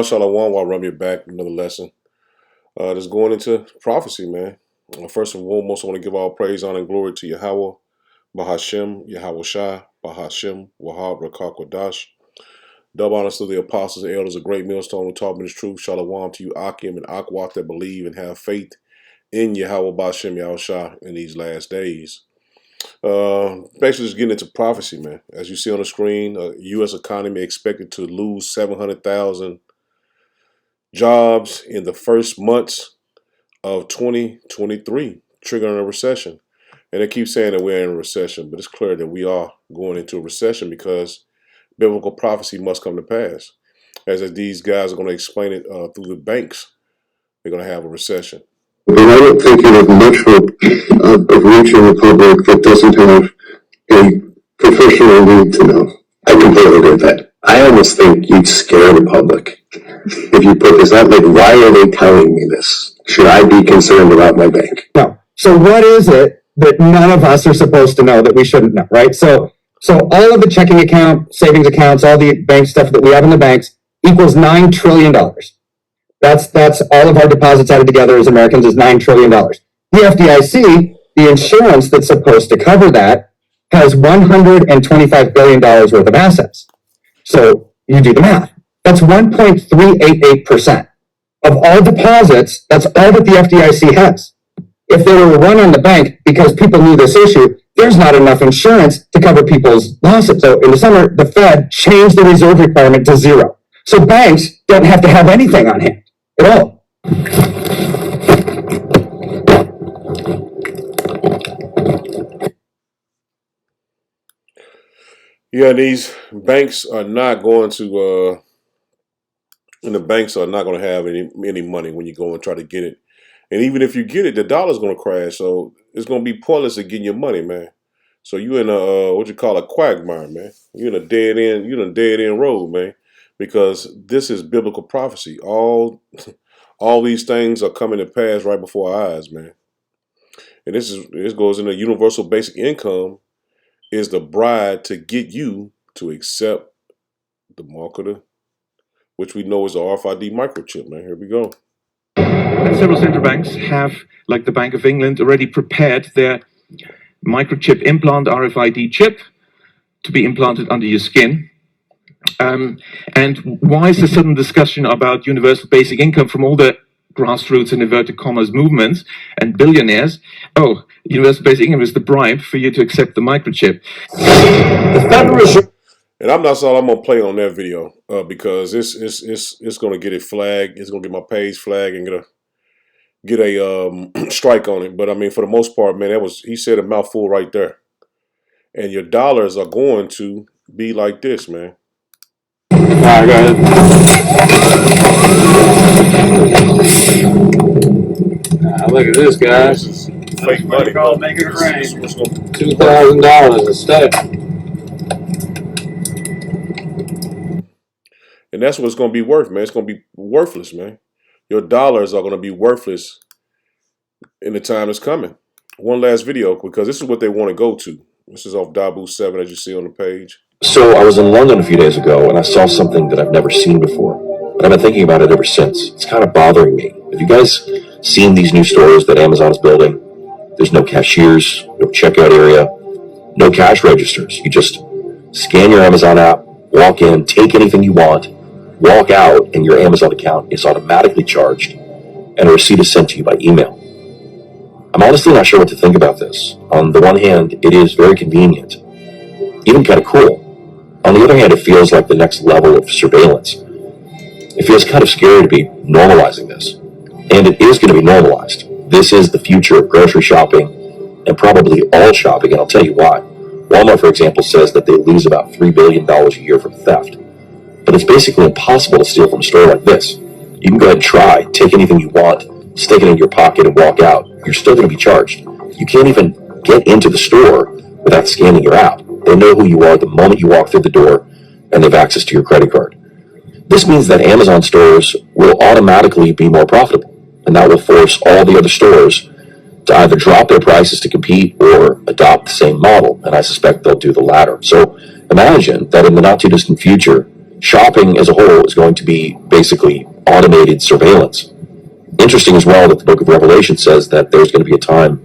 Shalom, while run me back another lesson. Just going into prophecy, man. First and foremost, I want to give all praise, honor, and glory to Yahweh, Bahashem, Yahweh Shai, Bahashem, Wahab, Rakak, Wadash. Double honors to the apostles and elders of Great Millstone who taught me this truth. Shalom to you, Akim and Akwat, that believe and have faith in Yahweh, Bahashem, Yahweh Shai in these last days. Basically just getting into prophecy, man. As you see on the screen, U.S. economy expected to lose 700,000 jobs in the first months of 2023, triggering a recession. And they keep saying that we're in a recession, but it's clear that we are going into a recession because biblical prophecy must come to pass. As these guys are going to explain it through the banks, they're going to have a recession. But I don't think you have much hope of reaching a public that doesn't have a professional need to know. I completely agree with that. I almost think you'd scare the public if you put this out. Like, why are they telling me this? Should I be concerned about my bank? No. So what is it that none of us are supposed to know that we shouldn't know, right? So all of the checking account, savings accounts, all the bank stuff that we have in the banks equals $9 trillion. That's all of our deposits added together as Americans is $9 trillion. The FDIC, the insurance that's supposed to cover that, has $125 billion worth of assets. So you do the math. That's 1.388% of all deposits. That's all that the FDIC has. If there were a run on the bank because people knew this issue, there's not enough insurance to cover people's losses. So in the summer, the Fed changed the reserve requirement to zero. So banks don't have to have anything on hand at all. Yeah, these banks are not going to, and the banks are not going to have any money when you go and try to get it. And even if you get it, the dollar's going to crash. So it's going to be pointless of getting your money, man. So you in a, what you call a quagmire, man. You're in a dead end road, man. Because this is biblical prophecy. All these things are coming to pass right before our eyes, man. And this goes into universal basic income is the bride to get you to accept the marketer, which we know is the RFID microchip, man. Here we go. And several central banks have, like the Bank of England, already prepared their microchip implant RFID chip to be implanted under your skin. And why is the sudden discussion about universal basic income from all the grassroots and inverted commas movements and billionaires? Oh, universal basic income is the bribe for you to accept the microchip. The Federal Reserve. And I'm not all I'm gonna play on that video because it's gonna get it flagged. It's gonna get my page flagged and get a strike on it. But I mean, for the most part, man, he said a mouthful right there. And your dollars are going to be like this, man. All right, go ahead. Look at this, guys. This is fake money. Called making it rain. $2,000 instead. And that's what it's going to be worth, man. It's going to be worthless, man. Your dollars are going to be worthless in the time that's coming. One last video, because this is what they want to go to. This is off Dabu 7, as you see on the page. So I was in London a few days ago, and I saw something that I've never seen before. But I've been thinking about it ever since. It's kind of bothering me. Have you guys seen these new stores that Amazon is building? There's no cashiers, no checkout area, no cash registers. You just scan your Amazon app, walk in, take anything you want, walk out, and your Amazon account is automatically charged, and a receipt is sent to you by email. I'm honestly not sure what to think about this. On the one hand, it is very convenient, even kind of cool. On the other hand, it feels like the next level of surveillance. It feels kind of scary to be normalizing this. And it is going to be normalized. This is the future of grocery shopping and probably all shopping, and I'll tell you why. Walmart, for example, says that they lose about $3 billion a year from theft. But it's basically impossible to steal from a store like this. You can go ahead and try, take anything you want, stick it in your pocket and walk out. You're still going to be charged. You can't even get into the store without scanning your app. They know who you are the moment you walk through the door, and they have access to your credit card. This means that Amazon stores will automatically be more profitable, and that will force all the other stores to either drop their prices to compete or adopt the same model, and I suspect they'll do the latter. So imagine that in the not-too-distant future, Shopping as a whole is going to be basically automated surveillance. Interesting as well that the book of Revelation says that there's going to be a time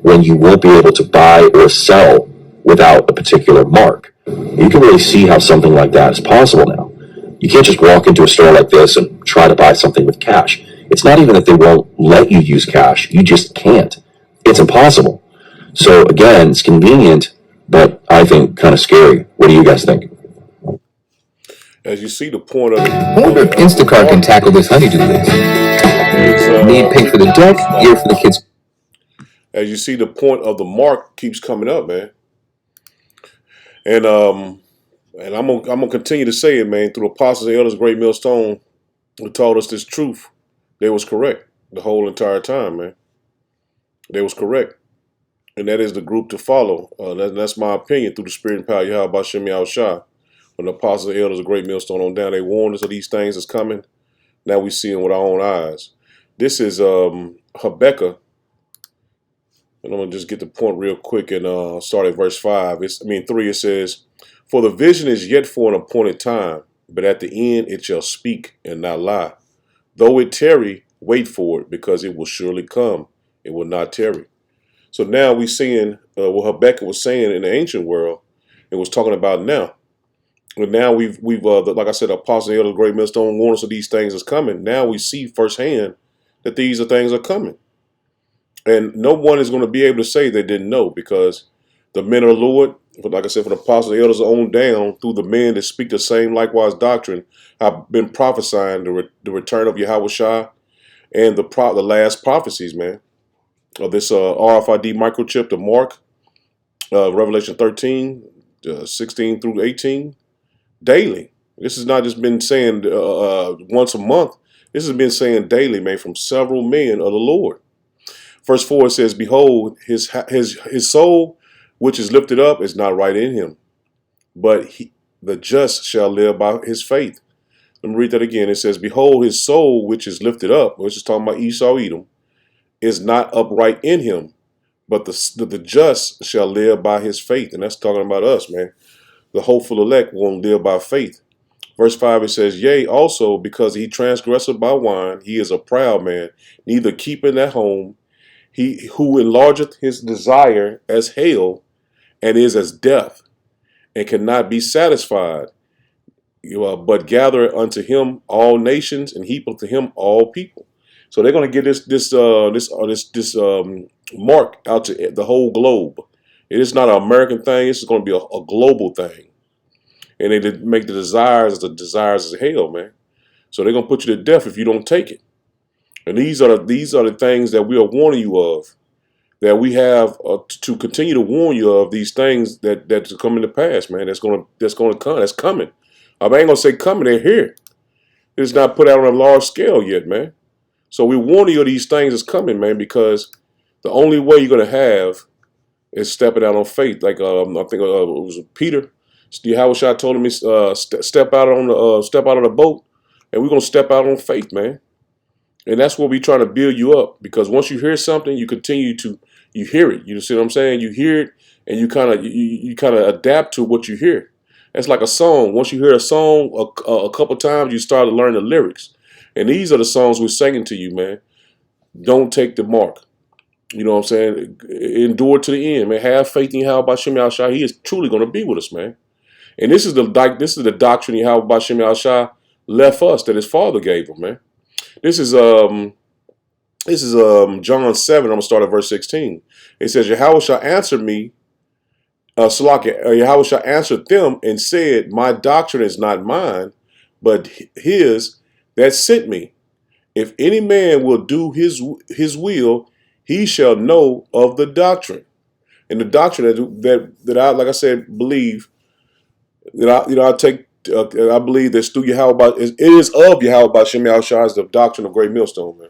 when you won't be able to buy or sell without a particular mark. You can really see how something like that is possible now. You can't just walk into a store like this and try to buy something with cash. It's not even that they won't let you use cash. You just can't. It's impossible. So again, it's convenient, but I think kind of scary. What do you guys think? As you see, the point of I wonder if Instacart can tackle this honeydew list. Need pink for the duck, ear for the kids. As you see, the point of the mark keeps coming up, man. And I'm gonna continue to say it, man. Through the apostles and elders, great millstone, who taught us this truth. They was correct the whole entire time, man. They was correct, and that is the group to follow. That's my opinion through the spirit and power of Yahweh Shem Yahushua. When the apostles and elders, a great millstone on down, they warned us of these things that's coming. Now we see them with our own eyes. This is Habakkuk. And I'm going to just get the point real quick and start at verse 5. 3, it says, "For the vision is yet for an appointed time, but at the end it shall speak and not lie. Though it tarry, wait for it, because it will surely come. It will not tarry." So now we're seeing what Habakkuk was saying in the ancient world. It was talking about now. And now we've like I said, Apostle and Elder Great Millstone warned us of these things is coming. Now we see firsthand that these things are coming. And no one is going to be able to say they didn't know, because the men of the Lord, like I said, from the apostles and elders on down through the men that speak the same likewise doctrine, have been prophesying the return of Yahweh Shai and the last prophecies, man, of this RFID microchip, the mark, Revelation 13, 16 through 18, daily. This has not just been saying once a month. This has been saying daily, man, from several men of the Lord. Verse 4 says, "Behold, his soul, which is lifted up, is not right in him, but the just shall live by his faith." Let me read that again. It says, "Behold, his soul, which is lifted up," which is talking about Esau, Edom, "is not upright in him, but the just shall live by his faith." And that's talking about us, man. The hopeful elect won't live by faith. Verse 5, it says, "Yea, also, because he transgresseth by wine, he is a proud man, neither keeping at home. He who enlargeth his desire as hail, and is as death, and cannot be satisfied, but gather unto him all nations, and heap unto him all people." So they're going to get this mark out to the whole globe. It is not an American thing. This is going to be a global thing, and they make the desires as hell, man. So they're going to put you to death if you don't take it. And these are the things that we are warning you of, that we have to continue to warn you of these things that's coming to pass, man. That's going to come. That's coming. I ain't gonna say coming. They're here. It's not put out on a large scale yet, man. So we warn you of these things that's coming, man, because the only way you're gonna have is stepping out on faith. Like I think it was Peter. Yahweh Shai told him, step out of the boat, and we're gonna step out on faith, man. And that's what we're trying to build you up, because once you hear something, you hear it. You see what I'm saying? You hear it, and you kind of adapt to what you hear. It's like a song. Once you hear a song a couple times, you start to learn the lyrics. And these are the songs we're singing to you, man. Don't take the mark. You know what I'm saying? Endure to the end, man. Have faith in Yahweh Shem Yahushua. He is truly going to be with us, man. And this is the doctrine Yahweh Shem Yahushua left us, that his father gave him, man. This is John 7. I'm gonna start at verse 16. It says, "Yahweh shall answer me, Yahweh shall answer them and said, My doctrine is not mine, but his that sent me. If any man will do his will, he shall know of the doctrine." And the doctrine that I, like I said, believe that I believe that through Yahweh, it is of Yahweh Shem Yahushua, the doctrine of Great Millstone, man.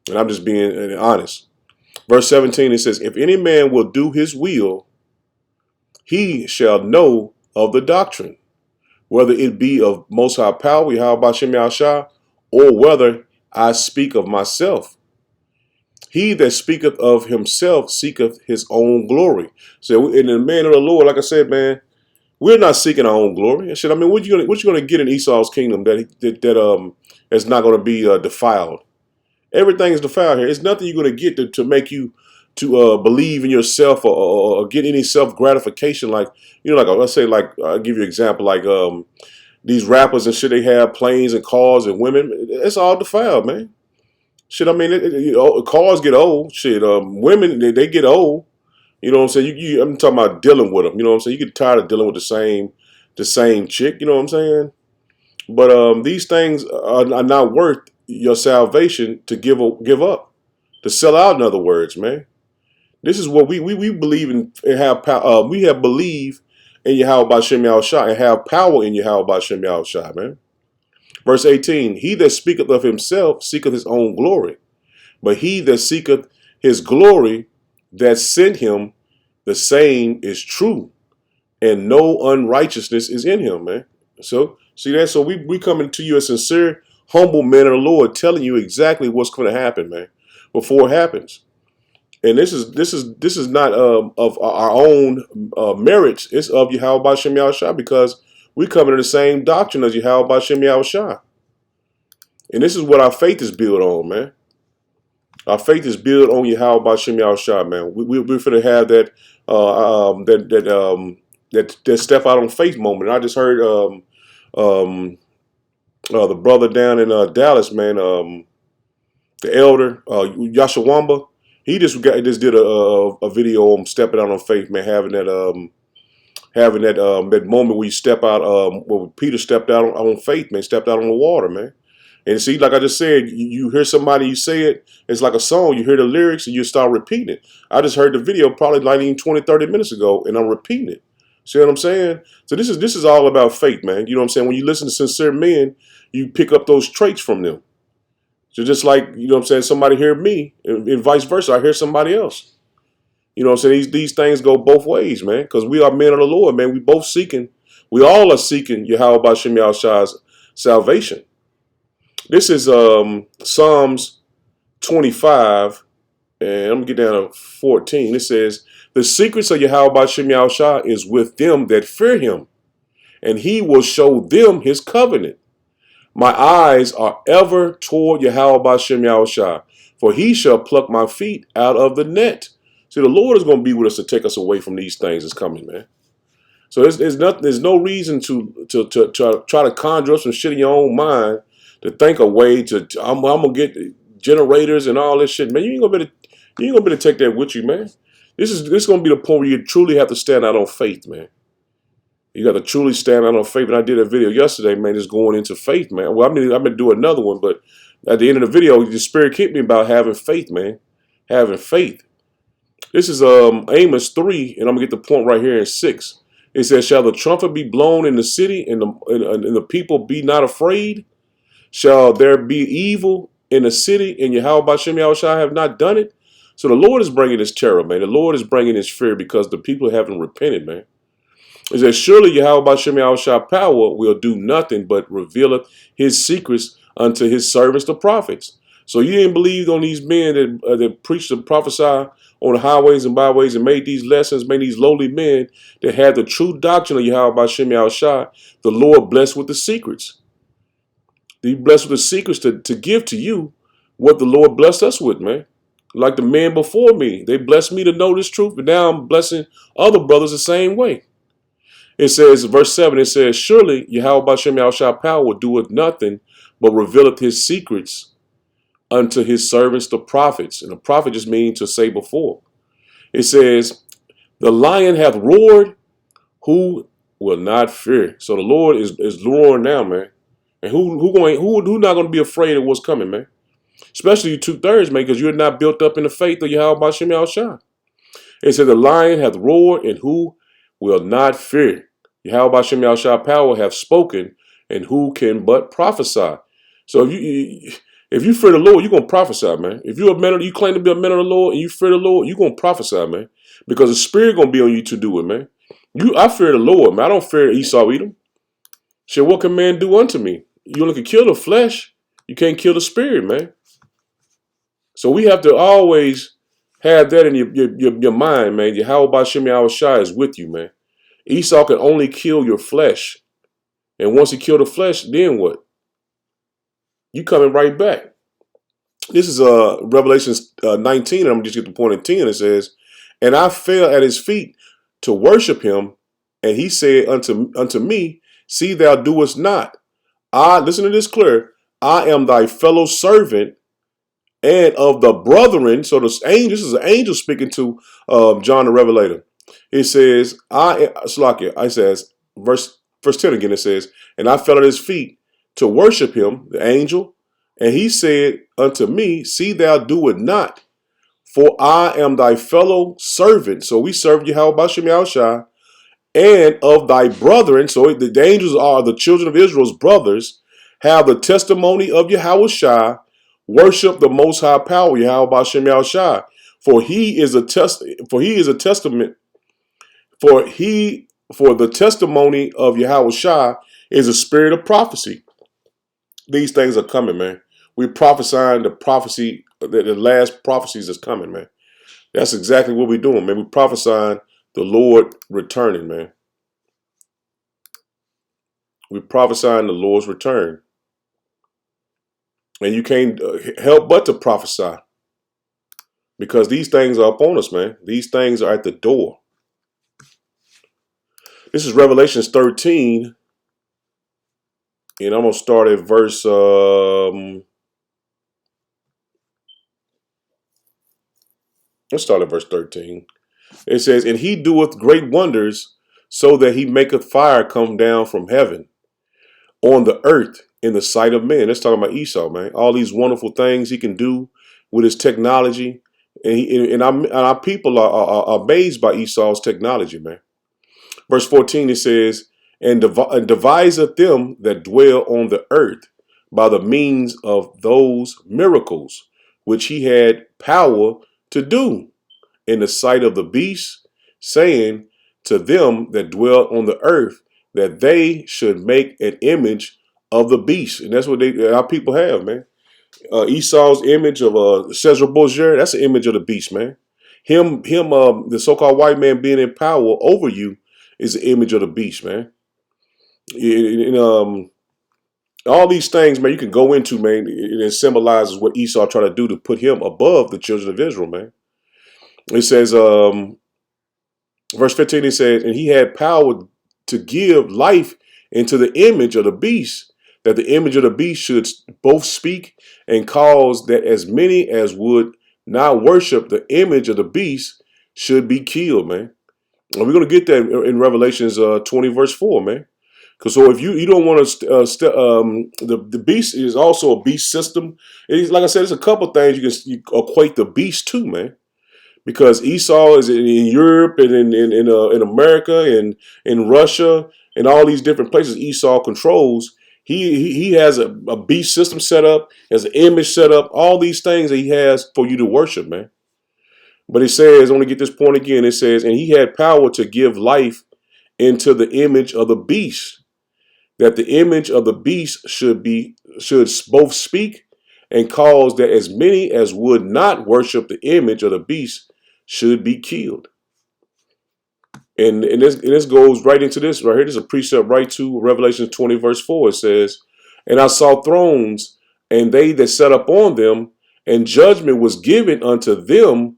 And I'm just being honest. Verse 17, it says, "If any man will do his will, he shall know of the doctrine, whether it be of Most High power, Yahweh Shem Yahushua, or whether I speak of myself. He that speaketh of himself seeketh his own glory." So in the man of the Lord, like I said, man, We're not seeking our own glory. And shit, I mean, what you gonna get in Esau's kingdom that's not gonna be defiled? Everything is defiled here. It's nothing you're gonna get to make you to believe in yourself or get any self gratification. Like, like let's say, like, I'll give you an example, like these rappers and shit. They have planes and cars and women. It's all defiled, man. Shit, I mean, cars get old. Shit, women they get old. You know what I'm saying? I'm talking about dealing with them. You know what I'm saying? You get tired of dealing with the same chick. You know what I'm saying? But these things are not worth your salvation to give up, to sell out. In other words, man, this is what we believe in and have power. We have believed in Yahweh B'Shem Yahushua and have power in Yahweh B'Shem Yahushua, man. Verse 18: He that speaketh of himself seeketh his own glory, but he that seeketh his glory that sent him, the same is true, and no unrighteousness is in him, man. So see that? So we coming to you as sincere, humble men of the Lord, telling you exactly what's going to happen, man, before it happens. And this is not of our own merits. It's of Yahweh B'Shem Yahushua, because we come into the same doctrine as Yahweh B'Shem Yahushua. And this is what our faith is built on, man. Our faith is built on Yahweh B'Shem Yahushua, man. We're finna have that that step out on faith moment. I just heard the brother down in Dallas, man, the elder Yashawamba. He just did a video on stepping out on faith, man. Having that moment where you step out, where Peter stepped out on faith, man. Stepped out on the water, man. And see, like I just said, you hear somebody, you say it, it's like a song. You hear the lyrics and you start repeating it. I just heard the video probably like even 20, 30 minutes ago, and I'm repeating it. See what I'm saying? So this is all about faith, man. You know what I'm saying? When you listen to sincere men, you pick up those traits from them. So just like, you know what I'm saying, somebody hear me, and vice versa, I hear somebody else. You know what I'm saying? These things go both ways, man, because we are men of the Lord, man. We all are seeking Yahweh B'Shem Yahushua's salvation. This is Psalms 25, and I'm going to get down to 14. It says, the secrets of Yahweh B'Shem Yahushua is with them that fear him, and he will show them his covenant. My eyes are ever toward Yahweh B'Shem Yahushua, for he shall pluck my feet out of the net. See, the Lord is going to be with us to take us away from these things that's coming, man. So there's no reason to try to conjure up some shit in your own mind, to think a way I'm gonna get generators and all this shit, man. You ain't gonna be able to take that with you, man. This is gonna be the point where you truly have to stand out on faith, man. You got to truly stand out on faith. And I did a video yesterday, man, just going into faith, man. Well, I'm gonna do another one, but at the end of the video, the Spirit kicked me about having faith, man. Having faith. This is Amos 3, and I'm gonna get the point right here in 6. It says, shall the trumpet be blown in the city, and the people be not afraid? Shall there be evil in the city, and Yahweh B'Shem Yahushua have not done it? So the Lord is bringing this terror, man. The Lord is bringing this fear because the people haven't repented, man. It says, surely Yahweh B'Shem Yahushua power will do nothing but revealeth his secrets unto his servants, the prophets. So you didn't believe on these men that preached and prophesied on the highways and byways and made these lessons, made these lowly men that had the true doctrine of Yahweh B'Shem Yahushua, the Lord blessed with the secrets. He blessed with the secrets to give to you what the Lord blessed us with, man. Like the men before me, they blessed me to know this truth, but now I'm blessing other brothers the same way. It says, verse 7, it says, surely Yahweh B'Shem Yahushua power doeth nothing but revealeth his secrets unto his servants, the prophets. And the prophet just means to say before. It says, the lion hath roared, who will not fear? So the Lord is roaring now, man. And who not going to be afraid of what's coming, man? Especially you 2/3, man, because you're not built up in the faith of Yahweh B'Shem Yahushua. It says, the lion hath roared, and who will not fear? Yahweh B'Shem Yahushua power hath spoken, and who can but prophesy? So if you fear the Lord, you're going to prophesy, man. If you're a man, you claim to be a man of the Lord, and you fear the Lord, you're going to prophesy, man. Because the Spirit going to be on you to do it, man. I fear the Lord, man. I don't fear Esau, Edom. Shit, what can man do unto me? You only can kill the flesh. You can't kill the spirit, man. So we have to always have that in your mind, man. Yahweh B'Shem Yahushua is with you, man. Esau can only kill your flesh. And once he killed the flesh, then what? You coming right back. This is Revelation 19, and I'm just get the point at 10. It says, and I fell at his feet to worship him, and he said unto me, see thou doest not. Listen to this clear, I am thy fellow servant and of the brethren. So this is an angel speaking to John the Revelator. It says, it says, verse 10 again, it says, and I fell at his feet to worship him, the angel, and he said unto me, see thou do it not, for I am thy fellow servant. So we serve Yahweh B'Shem Yahushua, and of thy brethren. So the angels are the children of Israel's brothers, have the testimony of Yahushua, worship the Most High Power, Yahweh B'Shem Yahushua. For the testimony of Yahushua is a spirit of prophecy. These things are coming, man. We're prophesying the prophecy, the last prophecies that's coming, man. That's exactly what we're doing, man. We're prophesying the Lord returning, man. We're prophesying the Lord's return. And you can't help but to prophesy, because these things are upon us, man. These things are at the door. This is Revelation 13. And I'm going to start at verse... let's start at verse 13. It says, and he doeth great wonders, so that he maketh fire come down from heaven on the earth in the sight of men. Let's talk about Esau, man. All these wonderful things he can do with his technology. And our people are amazed by Esau's technology, man. Verse 14, it says, and deviseth them that dwell on the earth by the means of those miracles which he had power to do in the sight of the beast, saying to them that dwell on the earth that they should make an image of the beast. And that's what our people have, man. Esau's image of Cesar Borgia, that's an image of the beast, man. The so-called white man being in power over you is an image of the beast, man. All these things, man, you can go into, man. It symbolizes what Esau tried to do to put him above the children of Israel, man. It says, verse 15, it says, and he had power to give life into the image of the beast, that the image of the beast should both speak and cause that as many as would not worship the image of the beast should be killed, man. And we're going to get that in Revelations 20, verse 4, man. Because so if you don't want to, the beast is also a beast system. It's, like I said, there's a couple things you equate the beast to, man. Because Esau is in Europe and in America and in Russia and all these different places Esau controls. He has a beast system set up, has an image set up, all these things that he has for you to worship, man. But it says, I want to get this point again, it says, and he had power to give life into the image of the beast, that the image of the beast should both speak and cause that as many as would not worship the image of the beast should be killed. And this goes right into this right here. There's a precept right to Revelation 20, verse 4. It says, and I saw thrones, and they that sat up on them, and judgment was given unto them,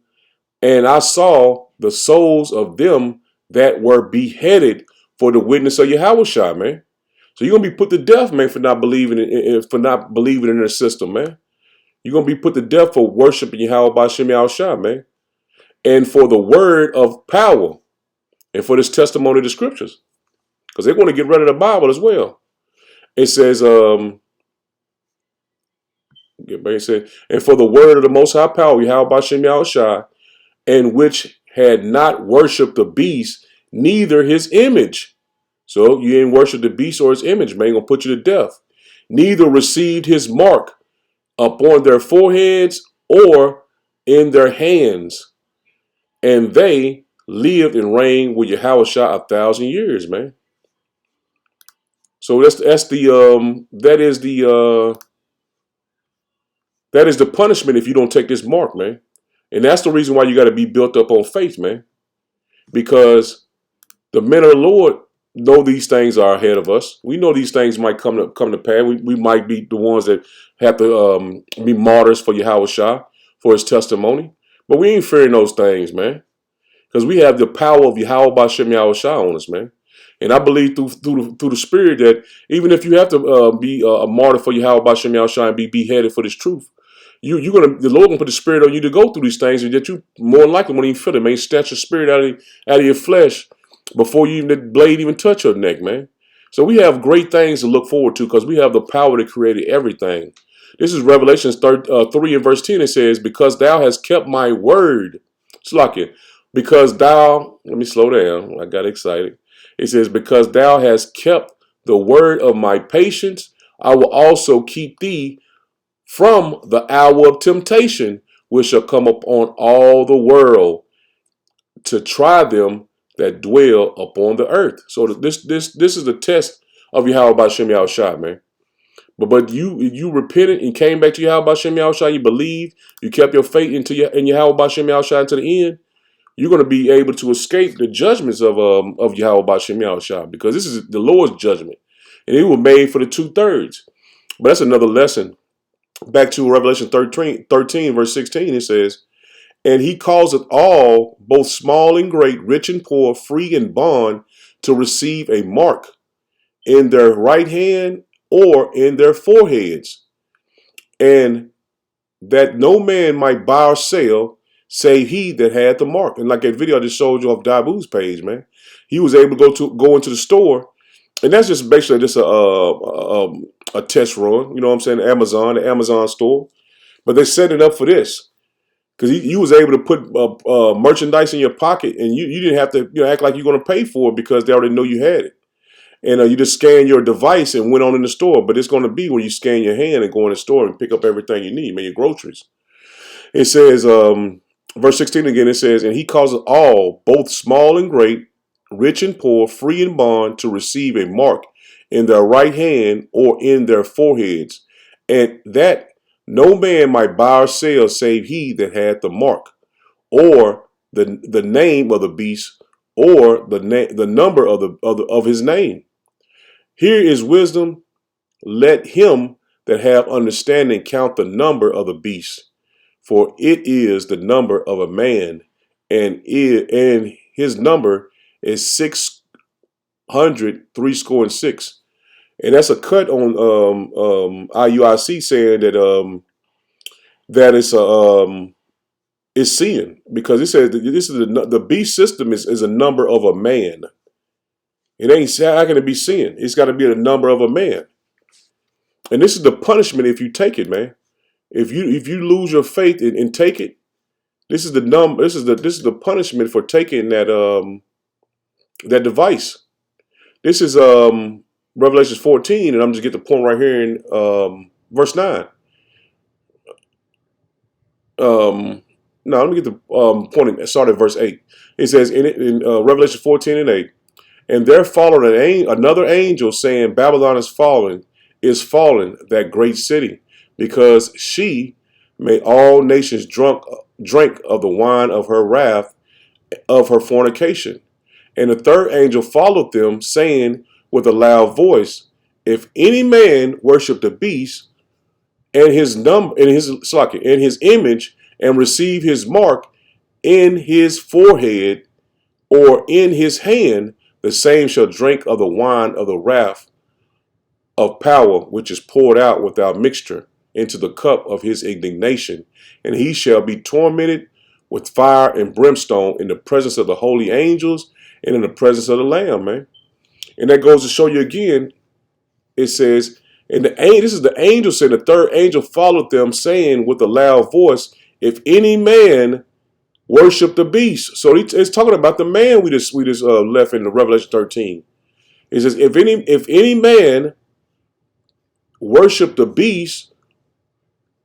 and I saw the souls of them that were beheaded for the witness of Yahushua, man. So you're gonna be put to death, man, for not believing in the system, man. You're gonna be put to death for worshiping Yahweh B'Shem Yahushua, man, and for the word of power, and for this testimony of the scriptures, because they're going to get rid of the Bible as well. It says, and for the word of the Most High Power, Yahweh B'Shem Yahushua, and which had not worshipped the beast, neither his image. So you ain't worship the beast or his image, man. Gonna put you to death. Neither received his mark upon their foreheads or in their hands, and they lived and reigned with Yahushua 1,000 years, man. So that is the punishment if you don't take this mark, man. And that's the reason why you got to be built up on faith, man. Because The men of the Lord know these things are ahead of us. We know these things might come to pass. We might be the ones that have to be martyrs for Yahweh Shah, for his testimony. But we ain't fearing those things, man. Because we have the power of Yahweh Bashem Yahweh Shah on us, man. And I believe through the Spirit that even if you have to be a martyr for Yahweh Bashem Yahweh Shah and be beheaded for this truth, the Lord gonna put the Spirit on you to go through these things, and that you more than likely won't even feel it, man. Snatch your spirit out of your flesh before the blade even touch your neck, man. So we have great things to look forward to because we have the power to create everything. This is Revelation 3 and verse 10. It says, because thou hast kept my word. It's like it. Because thou, let me slow down. I got excited. It says, because thou hast kept the word of my patience, I will also keep thee from the hour of temptation, which shall come upon all the world to try them that dwell upon the earth. So this is the test of Yahweh Bashem Yahweh Shai, man. But you repented and came back to Yahweh Bashem Yahweh Shai, you believed, you kept your faith in Yahweh Bashem Yahweh Shai to the end, you're going to be able to escape the judgments of Yahweh Bashem Yahweh Shai, because this is the Lord's judgment. And it was made for the 2/3. But that's another lesson. Back to Revelation 13 verse 16, it says, and he causeth all, both small and great, rich and poor, free and bond, to receive a mark in their right hand or in their foreheads, and that no man might buy or sell, save he that had the mark. And like that video I just showed you off Dabu's page, man, he was able to go into the store, and that's just basically just a test run. You know what I'm saying? The Amazon store, but they set it up for this. Because you was able to put merchandise in your pocket, and you didn't have to act like you're going to pay for it because they already know you had it. And you just scan your device and went on in the store. But it's going to be when you scan your hand and go in the store and pick up everything you need, man, your groceries. It says, verse 16 again, it says, and he causes all, both small and great, rich and poor, free and bond, to receive a mark in their right hand or in their foreheads, and that no man might buy or sell save he that had the mark, or the name of the beast, or the number of his name. Here is wisdom. Let him that have understanding count the number of the beast, for it is the number of a man, and his number is 666. And that's a cut on IUIC saying that it's sin, because it says that this is the beast system is a number of a man. It ain't how can it be sin? It's got to be the number of a man. And this is the punishment if you take it, man. If you lose your faith and take it, this is the number. This is the punishment for taking that device. This is Revelation 14, and I'm just get the point right here in verse 9. No, let me get the point. Start at verse 8. It says in Revelation 14 and 8, and there followed another angel saying, Babylon is fallen, that great city, because she made all nations drink of the wine of her wrath, of her fornication. And the third angel followed them, saying with a loud voice, if any man worship the beast and his image, and receive his mark in his forehead or in his hand, the same shall drink of the wine of the wrath of power, which is poured out without mixture into the cup of his indignation, and he shall be tormented with fire and brimstone in the presence of the holy angels and in the presence of the Lamb, man. And that goes to show you again, it says, and this is the angel saying, the third angel followed them, saying with a loud voice, if any man worship the beast. So it's talking about the man we just left in the Revelation 13. It says, if any man worship the beast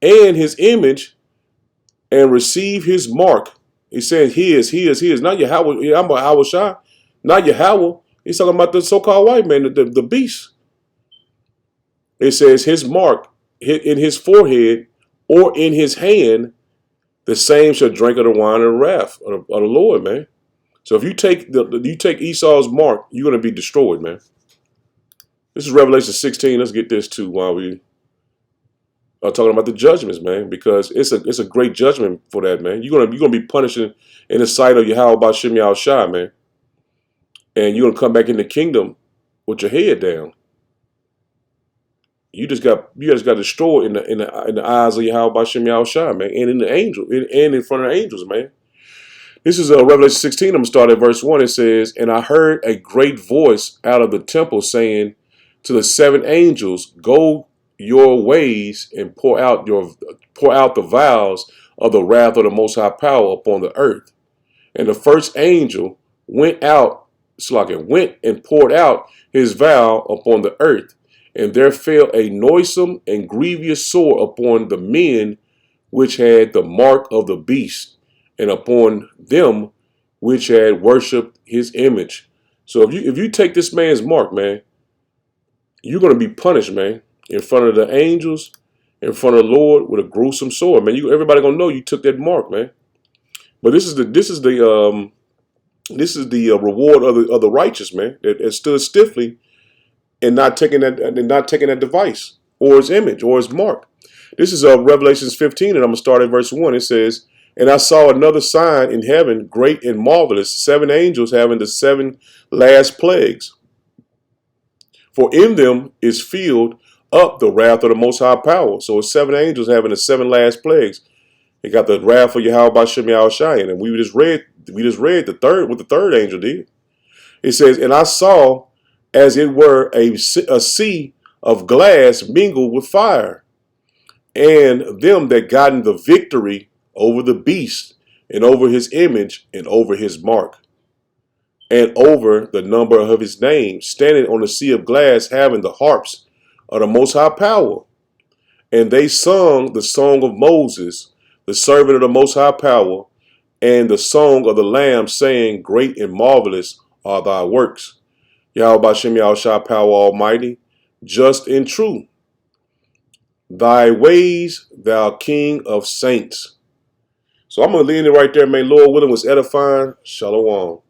and his image and receive his mark. He's saying his, not Yahweh. I'm about Yahweh Shai, not Yahweh. He's talking about the so-called white man, the beast. It says his mark in his forehead or in his hand, the same shall drink of the wine of the wrath of the Lord, man. So if you take Esau's mark, you're going to be destroyed, man. This is Revelation 16. Let's get this too while we are talking about the judgments, man, because it's a great judgment for that, man. You're gonna be punished in the sight of Yahweh Ba'Shem Yahushua, man, and you're gonna come back in the kingdom with your head down. You just got destroyed in the eyes of Yahweh Ba'Shem Yahushua, man, and in the angel and in front of the angels, man. This is Revelation 16. I'm gonna start at verse 1. It says, "And I heard a great voice out of the temple saying to the 7 angels, Go your ways and pour out the vials of the wrath of the Most High Power upon the earth. And the first angel went and poured out his vial upon the earth, and there fell a noisome and grievous sore upon the men which had the mark of the beast, and upon them which had worshipped his image." So if you take this man's mark, man, you're going to be punished, man, in front of the angels, in front of the Lord with a gruesome sword, man. Everybody gonna know you took that mark, man. But this is the reward of the righteous, man, that stood stiffly and not taking that device or his image or his mark. This is Revelation 15, and I'm gonna start at verse 1. It says, "And I saw another sign in heaven, great and marvelous, 7 angels having the 7 last plagues. For in them is filled up the wrath of the Most High Power." So it's 7 angels having the 7 last plagues. They got the wrath of Yahweh Ba'Shem Yahushua, and we just read what the third angel did. It says, "And I saw as it were a sea of glass mingled with fire, and them that gotten the victory over the beast, and over his image, and over his mark, and over the number of his name, standing on the sea of glass, having the harps of the Most High Power. And they sung the song of Moses, the servant of the Most High Power, and the song of the Lamb, saying, Great and marvelous are thy works, Yahweh Ba'Shem Yahushua Power Almighty, just and true. Thy ways, thou King of saints." So I'm going to leave it right there, man. Lord willing was edifying. Shalom.